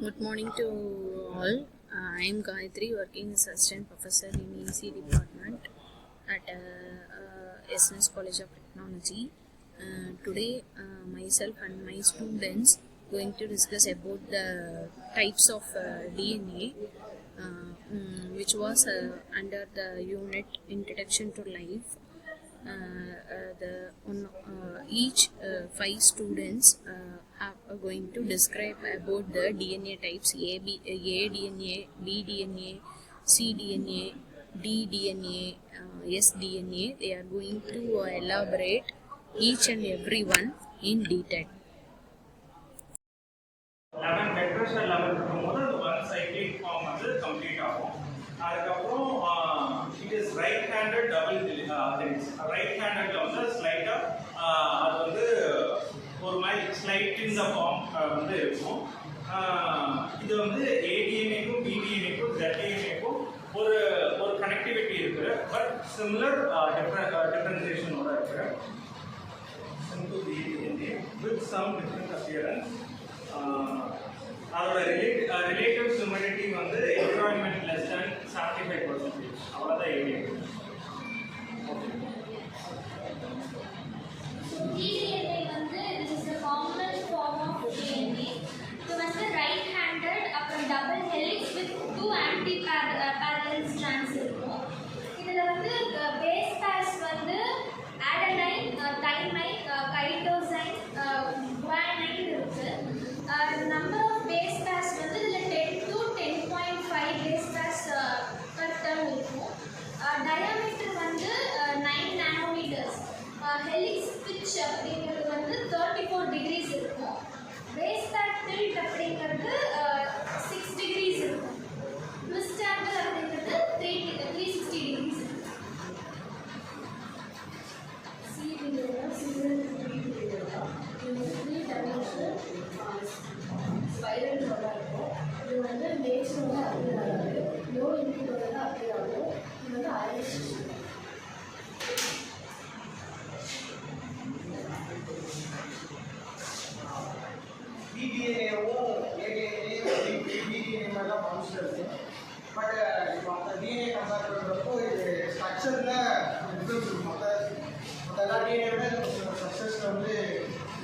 Good morning to all. I am Gayatri, working as assistant professor in EC department at SNS College of Technology. Today, myself and my students going to discuss about the types of DNA, which was under the unit Introduction to Life. Each 5 students are going to describe about the DNA types A DNA, B DNA, C DNA, D DNA, S DNA. They are going to elaborate each and every one in detail. 11 vectors 11 இருக்கும்போது அந்த one cyclic form வந்து complete ஆகும். அதுக்கப்புறம் it is right handed double helix. right handedல வந்து ஸ்லைட்டா அது வந்து ஒரு மாதிரி ஸ்லைட் in the form வந்து இருக்கும். இது வந்து ADNA-க்கும் BDNA-க்கும் ZDNA-க்கும் ஒரு கனெக்டிவிட்டி இருக்கு. பட் சிமிலர் டிஃபரன்சியேஷனோட இருக்கு. simple DNA with some different appearance. அதோட ரிலேட்டிவ் ஹியூமிடிட்டி வந்து என்விரான்மெண்ட் லெஸ் தேன் 75%. அவ்வளோதான் ஏரியா. DNA வந்து this is the common form of DNA. இது வந்து right handed அப்புறம் double helix with 2 anti parallel strands இருக்கும். இதுல வந்து base pairs வந்து adenine, thymine, cytosine, guanine இருக்கு. Number of base pairs வந்து இதுல 10 to 10.5 base pairs per term இருக்கும். Diameter வந்து 9 nanometers. Helix pitch அப்படிங்கிறது வந்து 34 degrees இருக்கும். Base pair tilt அப்படிங்கிறது 6 degrees இருக்கும். Twist angle அப்படிங்கிறது 360 degrees இருக்கும். ஸ்பைரல் இருக்கும். இது வந்து நேச்சரோட அப்ளை ஆகாது, லோ இன்புட்டோட தான் அப்ளை ஆகும். இது வந்து அயனைசேஷன். டிடிஎன்ஏவும் ஏடிஎன்ஏ டிடிஎன்ஏ மாதிரிலாம் ஃபங்க்ஷன் இருக்கும். பட் இப்போ அந்த டிஎன்ஏ கம்பேர் பண்ணுறப்போ இது ஸ்ட்ரக்சரில் டிஃப்ரென்ஸ் இருக்கும். மற்ற எல்லா டிஎன்ஏ விட ஸ்ட்ரக்சர்ஸில் வந்து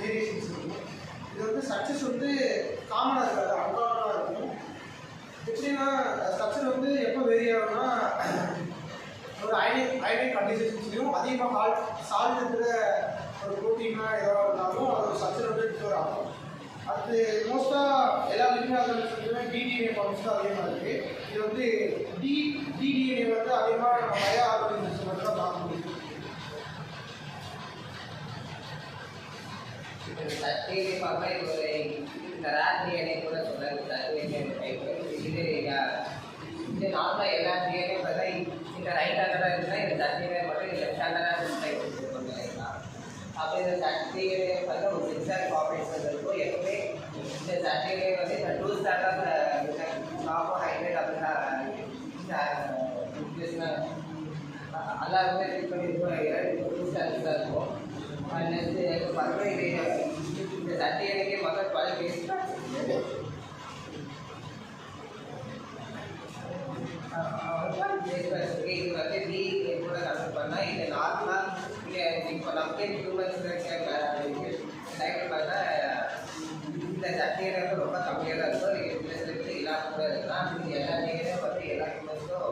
வேரியேஷன்ஸ் இருக்கும். இது வந்து ஸ்ட்ரக்சர்ஸ் வந்து காமனாக இருக்காது, அன்காமனாக இருக்கும். எப்படின்னா ஸ்ட்ரக்சர் வந்து எப்போ வேரி ஆகும்னா ஒரு அயனிக் கண்டிஷன்ஸ்லையும் அதிகமாக சால்ட் இருக்கிற ஒரு ப்ரோட்டீனாக எதாவது இருந்தாலும் அதோட ஸ்ட்ரக்சர் வந்து டிஃபர் ஆகும். அது மோஸ்ட்டாக எல்லா லிவிங் ஆர்கானிசம்ஸுமே டிடிஎன்ஏ ஃபார்ம்ஸ் தான் அதிகமாக இருக்குது. இது வந்து டிடிஎன்ஏ வந்து அதிகமாக நம்ம பயோ ஆர்கானிசம்ஸ் மட்டும் தான் பார்க்க முடியும். சர்டிஃபிகேட் பார்க்க இது ஒரு இந்த ரேர் டிஎன்ஏ கூட சொல்கிறது சர்டிஃபிகேட் டைப். இது நார்மலாக எல்லா டிஎன்ஏ பார்த்தா இந்த ரைட் ஹேண்டடாக இருக்குன்னா இந்த சர்டிஃபிகேட் மட்டும் இது லெஃப்ட் ஹேண்டடாக டைப் பண்ணிக்கலாம். அப்போ இந்த சர்டிஃபிகேட் பார்த்தா ஒரு எக்ஸாக்ட் காம்படிஷன் இருக்கும். எப்பவுமே இந்த சர்டிஃபிகேட் வந்து இந்த 2 ஸ்டாண்டர்ட் டாப் ஹைலைட் அப்படின்னா எல்லாருமே ட்ரீட் பண்ணியிருக்கோம். 2 ஸ்டாண்டர்ட் தான் இருக்கும். நெக்ஸ்ட்டு பர்மனெண்ட் இந்த சர்டிஃபிகேட்டுக்கே மொத்தம் 12 பேஸ் இது வந்து டி கூட கன்வெர்ட் பண்ணால் இது நார்மலாக இல்லை இப்போ நமக்கே ஹியூமன்ஸ் டைப் பார்த்தா இந்த சர்டிஃபிகேட் ரொம்ப கம்மியாக தான் இருக்கும். இது இல்லாமல் கூட இருக்கலாம். இது எல்லா டிகிரியும் வந்து எல்லா ஹியூமன்ஸும்